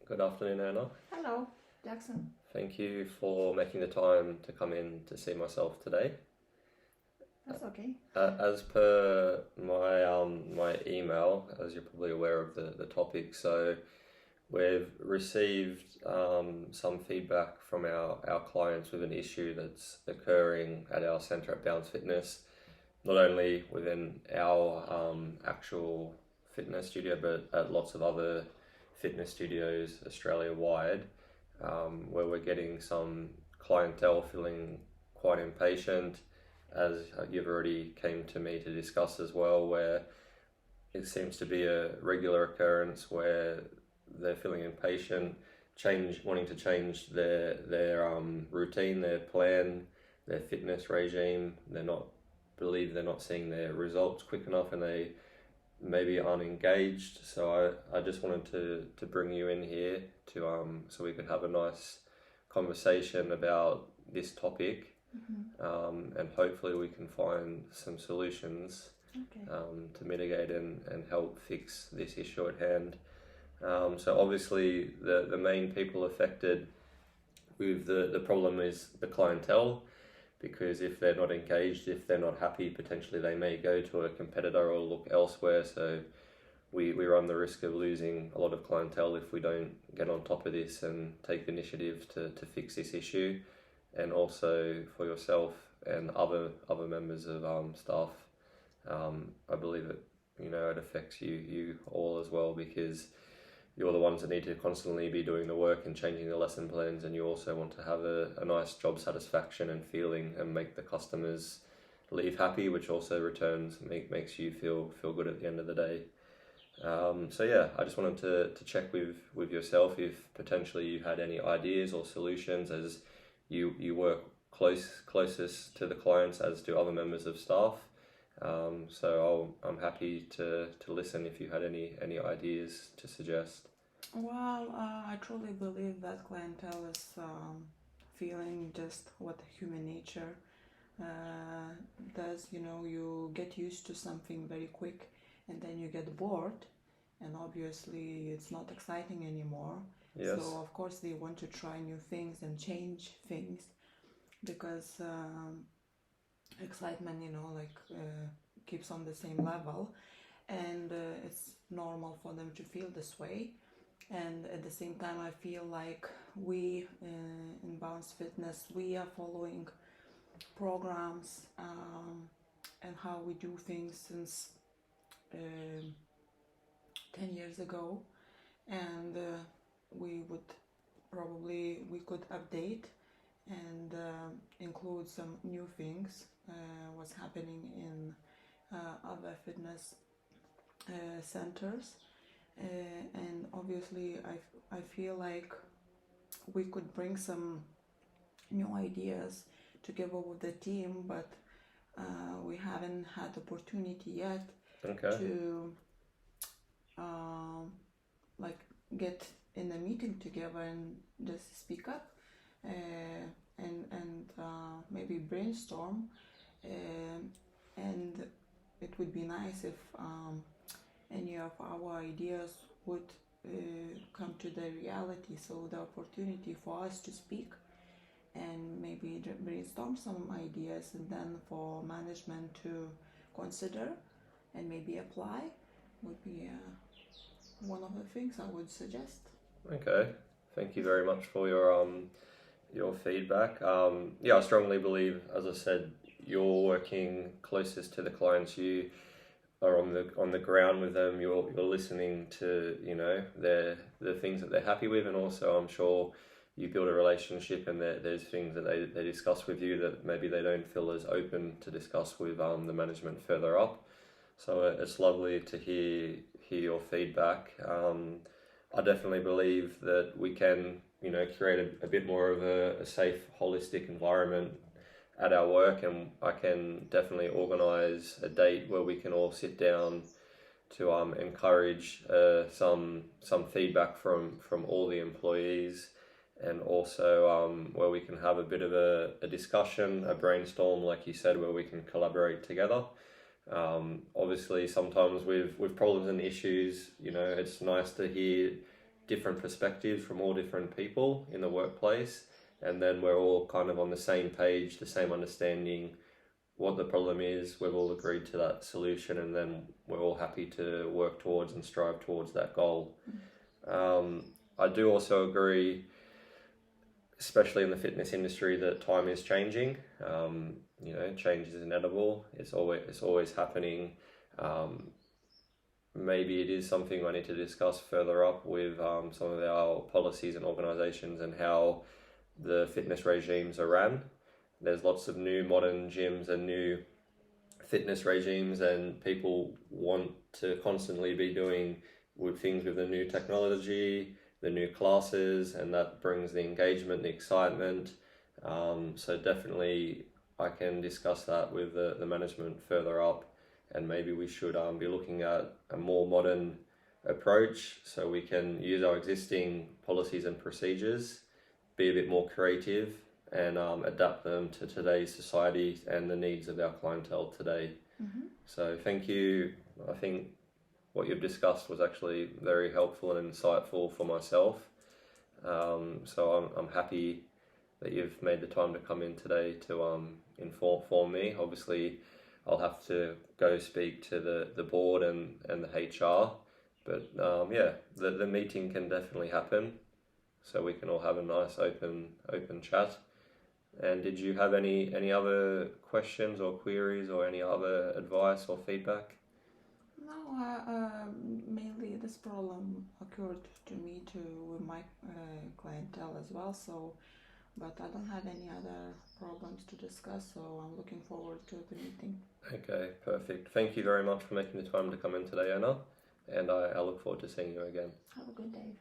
Good afternoon, Anna. Hello, Jackson. Thank you for making the time to come in to see myself today. That's okay. As per my email, as you're probably aware of the topic, so we've received some feedback from our clients with an issue that's occurring at our centre at Bounce Fitness, not only within our actual fitness studio, but at lots of other fitness studios Australia wide, where we're getting some clientele feeling quite impatient, as you've already came to me to discuss as well, where it seems to be a regular occurrence where they're feeling impatient, wanting to change their routine, their plan, their fitness regime. They're not seeing their results quick enough, and they maybe aren't engaged. So I just wanted to bring you in here to so we could have a nice conversation about this topic, and hopefully we can find some solutions Okay. to mitigate and help fix this issue at hand. So obviously the main people affected with the problem is the clientele, because if they're not engaged, if they're not happy, potentially they may go to a competitor or look elsewhere. So we run the risk of losing a lot of clientele if we don't get on top of this and take the initiative to fix this issue. And also for yourself and other members of staff, I believe it affects you all as well, because you're the ones that need to constantly be doing the work and changing the lesson plans, and you also want to have a nice job satisfaction and feeling and make the customers leave happy, which also returns makes you feel good at the end of the day. So yeah, I just wanted to check with yourself if potentially you had any ideas or solutions, as you work closest to the clients, as do other members of staff. I'm happy to listen if you had any ideas to suggest. Well, I truly believe that clientele is feeling just what human nature does. You get used to something very quick and then you get bored, and obviously it's not exciting anymore. Yes. So, of course, they want to try new things and change things because excitement, keeps on the same level, and it's normal for them to feel this way. And at the same time, I feel like we in Bounce Fitness, we are following programs and how we do things since 10 years ago, and we could update and include some new things, what's happening in other fitness centers, and obviously I feel like we could bring some new ideas together with the team, but we haven't had opportunity yet to get in a meeting together and just speak up, and maybe brainstorm, and it would be nice if any of our ideas would come to the reality, so the opportunity for us to speak and maybe brainstorm some ideas, and then for management to consider and maybe apply would be one of the things I would suggest. Okay, thank you very much for your feedback. I strongly believe, as I said, you're working closest to the clients. You are on the ground with them. You're listening to the things that they're happy with, and also I'm sure you build a relationship, and there's things that they discuss with you that maybe they don't feel as open to discuss with the management further up. So it's lovely to hear your feedback. I definitely believe that we can create a bit more of a safe, holistic environment at our work, and I can definitely organise a date where we can all sit down to encourage some feedback from all the employees, and also where we can have a bit of a discussion, a brainstorm, like you said, where we can collaborate together. Obviously, sometimes with problems and issues, it's nice to hear different perspectives from all different people in the workplace, and then we're all kind of on the same page, the same understanding what the problem is. We've all agreed to that solution, and then we're all happy to work towards and strive towards that goal. I do also agree, especially in the fitness industry, that time is changing. Change is inevitable. It's always happening. Maybe it is something I need to discuss further up with some of our policies and organisations and how the fitness regimes are ran. There's lots of new modern gyms and new fitness regimes, and people want to constantly be doing with things with the new technology, the new classes, and that brings the engagement, the excitement. So definitely I can discuss that with the management further up, and maybe we should be looking at a more modern approach so we can use our existing policies and procedures, be a bit more creative, and adapt them to today's society and the needs of our clientele today. So thank you. I think what you've discussed was actually very helpful and insightful for myself. So I'm happy that you've made the time to come in today to inform me. Obviously, I'll have to go speak to the board and the HR, but the meeting can definitely happen, so we can all have a nice open chat. And did you have any other questions or queries or any other advice or feedback? No, mainly this problem occurred to me with my clientele as well. So, but I don't have any other problems to discuss. So I'm looking forward to the meeting. Okay, perfect. Thank you very much for making the time to come in today, Anna. And I look forward to seeing you again. Have a good day.